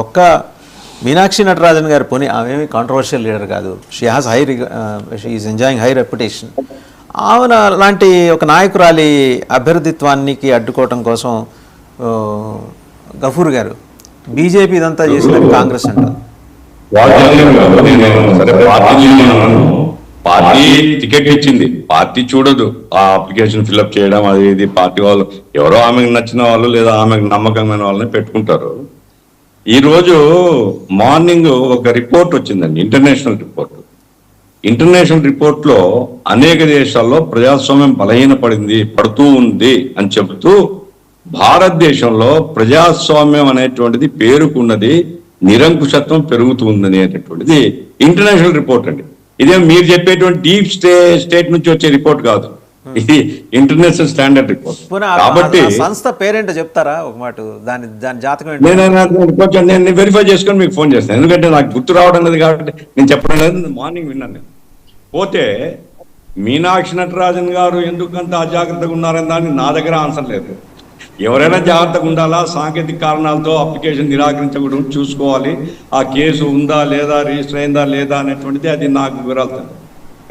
ఒక్క మీనాక్షి నటరాజన్ గారు పోనీ ఆమెమి కాంట్రవర్షియల్ లీడర్ కాదు. She has she is enjoying high reputation. ఆమె లాంటి ఒక నాయకురాలి అభ్యర్థిత్వానికి అడ్డుకోవటం కోసం గఫూర్ గారు బీజేపీ ఇదంతా చేసినది కాంగ్రెస్ అంటారు. పార్టీ టికెట్ ఇచ్చింది, పార్టీ చూడదు ఆ అప్లికేషన్ ఫిల్అప్ చేయడం, అది ఇది పార్టీ వాళ్ళు ఎవరో ఆమెకు నచ్చిన వాళ్ళు లేదా ఆమెకు నమ్మకమైన వాళ్ళని పెట్టుకుంటారు. ఈ రోజు మార్నింగ్ ఒక రిపోర్ట్ వచ్చిందండి, ఇంటర్నేషనల్ రిపోర్ట్ లో అనేక దేశాల్లో ప్రజాస్వామ్యం పడుతూ ఉంది అని చెబుతూ భారతదేశంలో ప్రజాస్వామ్యం అనేటువంటిది పేరుకున్నది, నిరంకుశత్వం పెరుగుతుంది అనేటటువంటిది ఇంటర్నేషనల్ రిపోర్ట్ అండి. ఇదే మీరు చెప్పేటువంటి డీప్ స్టేట్ నుంచి వచ్చే రిపోర్ట్ కాదు, ఇది ఇంటర్నేషనల్ స్టాండర్డ్ రిపోర్ట్. కాబట్టి సంస్థ పేరేంటో చెప్తారా ఒక మాట, దాని జాతకం కొంచెం నేను వెరిఫై చేసుకొని మీకు ఫోన్ చేస్తాను, ఎందుకంటే నాకు గుర్తు రావడం లేదు కాబట్టి నేను చెప్పడం లేదు. మార్నింగ్ విన్నాను నేను. పోతే మీనాక్షి నటరాజన్ గారు ఎందుకంత అజాగ్రత్తగా ఉన్నారని దాన్ని నా దగ్గర ఆన్సర్ లేదు. ఎవరైనా జాగ్రత్తగా ఉండాలా, సాంకేతిక కారణాలతో అప్లికేషన్ నిరాకరించకూడదు, చూసుకోవాలి ఆ కేసు ఉందా లేదా, రిజిస్టర్ అయిందా లేదా అనేటువంటిది అది నాకు వివరాలు.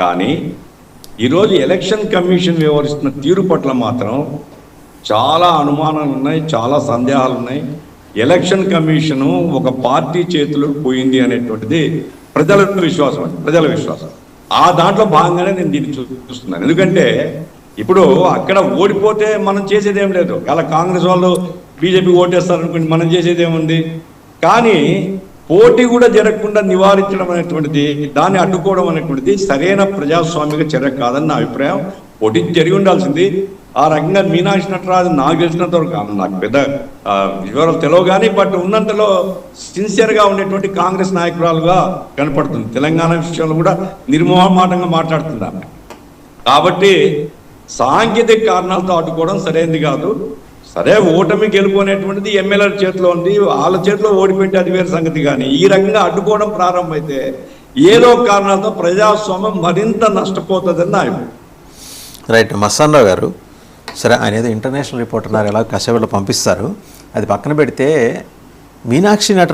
కానీ ఈరోజు ఎలక్షన్ కమిషన్ వ్యవహరిస్తున్న తీరు పట్ల మాత్రం చాలా అనుమానాలు ఉన్నాయి, చాలా సందేహాలు ఉన్నాయి. ఎలక్షన్ కమిషను ఒక పార్టీ చేతిలో పోయింది అనేటువంటిది ప్రజల విశ్వాసం. ఆ దాంట్లో భాగంగానే నేను దీన్ని చూస్తున్నాను. ఎందుకంటే ఇప్పుడు అక్కడ ఓడిపోతే మనం చేసేది ఏం లేదు, అలా కాంగ్రెస్ వాళ్ళు బీజేపీ ఓటేస్తారనుకోండి, మనం చేసేది ఏముంది. కానీ పోటీ కూడా జరగకుండా నివారించడం అనేటువంటిది, దాన్ని అడ్డుకోవడం అనేటువంటిది సరైన ప్రజాస్వామిక చర్య కాదని నా అభిప్రాయం. పోటీ జరిగి ఉండాల్సింది. ఆ రకంగా మీనాక్షి నటరాజన్ నాకు తెలిసినంత వరకు, నాకు పెద్ద వివరాలు తెలియవు కానీ, బట్ ఉన్నంతలో సిన్సియర్గా ఉండేటువంటి కాంగ్రెస్ నాయకురాలుగా కనపడుతుంది. తెలంగాణ విషయంలో కూడా నిర్మోహమాటంగా మాట్లాడుతుంది ఆమె. కాబట్టి సాంకేతిక కారణాలతో అడ్డుకోవడం సరైనది కాదు. సరే, ఓటమి గెలుపునేటువంటిది ఎమ్మెల్యేల చేతిలో ఉంది, వాళ్ళ చేతిలో ఓడిపోయింటే అది వేరే సంగతి. కానీ ఈ రకంగా అడ్డుకోవడం ప్రారంభమైతే ఏదో కారణాలతో ప్రజాస్వామ్యం మరింత నష్టపోతుందని నా అభిప్రాయం. రైట్. మస్తానరావు గారు, సరే ఆయన ఏదో ఇంటర్నేషనల్ రిపోర్ట్ అన్నారు, ఎలా కసేపట్లో పంపిస్తారు, అది పక్కన పెడితే మీనాక్షి నట